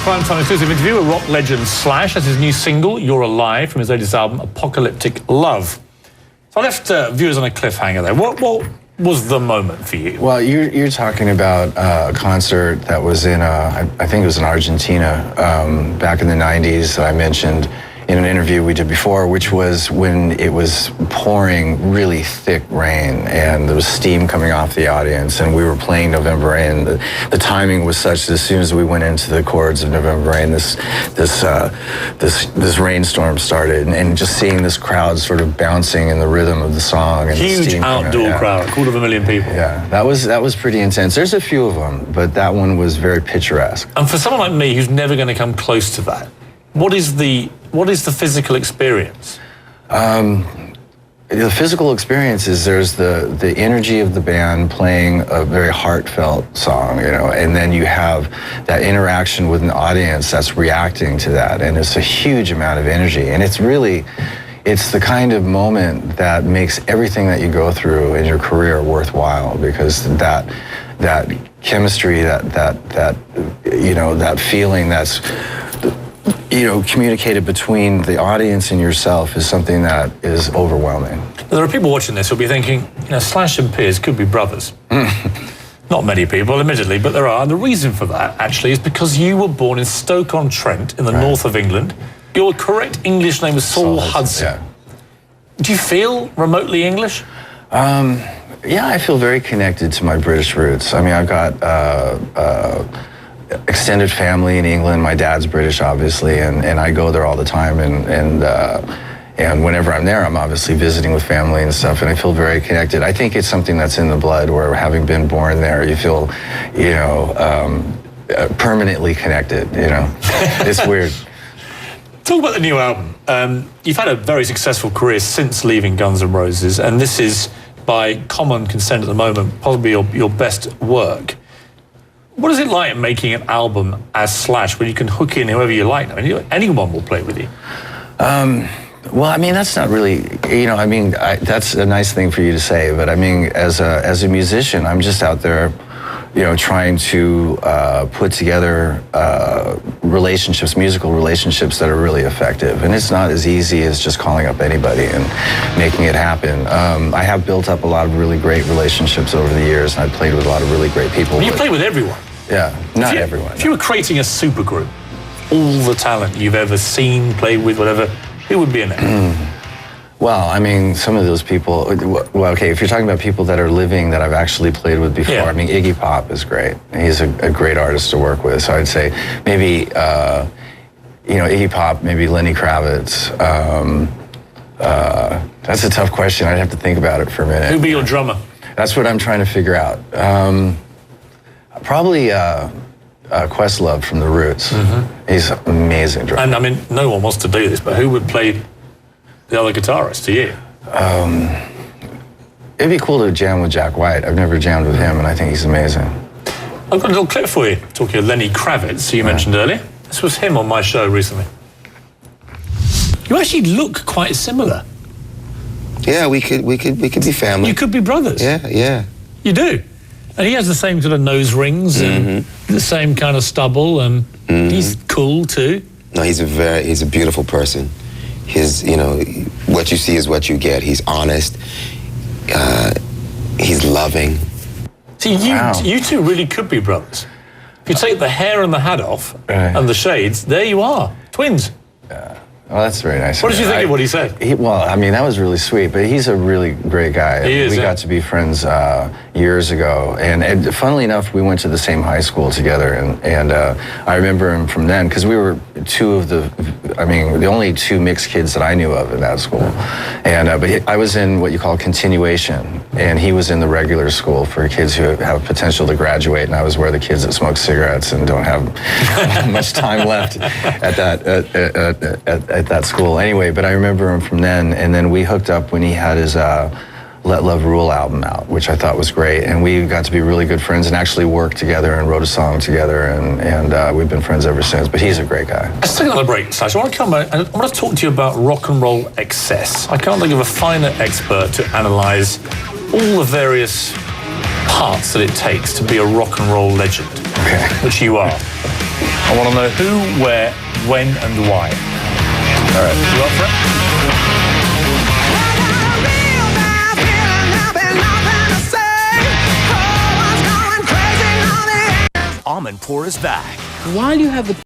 Primetime exclusive interview with rock legend Slash. That's his new single, You're Alive, from his latest album, Apocalyptic Love. So I left viewers on a cliffhanger there. What was the moment for you? Well, you're talking about a concert that was in, I think it was in Argentina, back in the 90s that I mentioned in an interview we did before, which was when it was pouring really thick rain and there was steam coming off the audience, and we were playing November Rain. The timing was such that as soon as we went into the chords of November Rain, this rainstorm started, and just seeing this crowd sort of bouncing in the rhythm of the song. And huge outdoor crowd, 250,000 people. Yeah, that was pretty intense. There's a few of them, but that one was very picturesque. And for someone like me who's never going to come close to that, what is the physical experience? The physical experience is there's the energy of the band playing a very heartfelt song, you know, and then you have that interaction with an audience that's reacting to that, and it's a huge amount of energy, and it's the kind of moment that makes everything that you go through in your career worthwhile, because that chemistry, that you know, that feeling that's, you know, communicated between the audience and yourself is something that is overwhelming. There are people watching this who'll be thinking, you know, Slash and Piers could be brothers. Not many people, admittedly, but there are. And the reason for that, actually, is because you were born in Stoke-on-Trent in the north of England. Your correct English name was Saul Hudson. Yeah. Do you feel remotely English? Yeah, I feel very connected to my British roots. I mean, I've got extended family in England. My dad's British, obviously, and I go there all the time, and whenever I'm there, I'm obviously visiting with family and stuff, and I feel very connected. I think it's something that's in the blood, where having been born there, you feel, you know, permanently connected, you know. It's weird. Talk about the new album. You've had a very successful career since leaving Guns N' Roses, and this is, by common consent at the moment, probably your best work. What is it like making an album as Slash, where you can hook in whoever you like? I mean, anyone will play with you. Well, I mean, that's not really, you know, I mean, that's a nice thing for you to say, but I mean, as a musician, I'm just out there, you know, trying to put together relationships, musical relationships that are really effective. And it's not as easy as just calling up anybody and making it happen. I have built up a lot of really great relationships over the years, and I've played with a lot of really great people. Well, you play with everyone. Yeah, not everyone. If you were creating a supergroup, all the talent you've ever seen, played with, whatever, who would be in it? Well, I mean, some of those people, well, okay, if you're talking about people that are living that I've actually played with before, I mean, Iggy Pop is great. He's a great artist to work with. So I'd say maybe, you know, Iggy Pop, maybe Lenny Kravitz. That's a tough question. I'd have to think about it for a minute. Who'd be your drummer? That's what I'm trying to figure out. Probably Questlove from The Roots. He's an amazing drummer. And I mean, no one wants to do this, but who would play the other guitarist to you? It'd be cool to jam with Jack White. I've never jammed with him, and I think he's amazing. I've got a little clip for you, talking of Lenny Kravitz, who you mentioned earlier. This was him on my show recently. You actually look quite similar. Yeah, we could be family. You could be brothers. Yeah. You do. And he has the same sort of nose rings and the same kind of stubble, and he's cool too. No, he's a beautiful person. You know, what you see is what you get. He's honest. He's loving. See, you two really could be brothers. If you take the hair and the hat off and the shades, there you are, twins. Yeah. Well, that's very nice. What did you think of what he said? Well, I mean, that was really sweet, but he's a really great guy. We got to be friends years ago, and funnily enough, we went to the same high school together, and I remember him from then, because we were the only two mixed kids that I knew of in that school, and but I was in what you call continuation, and he was in the regular school for kids who have potential to graduate, and I was where the kids that smoke cigarettes and don't have much time left at that school. Anyway, but I remember him from then, and then we hooked up when he had his Let Love Rule album out, which I thought was great, and we got to be really good friends and actually worked together and wrote a song together, and we've been friends ever since, but he's a great guy. Let's take another break, Slash. I want to come back and I want to talk to you about rock and roll excess. I can't think of a finer expert to analyse all the various parts that it takes to be a rock and roll legend, which you are. I want to know who, where, when, and why. All right. You up for it? Almond Pour is back. While you have the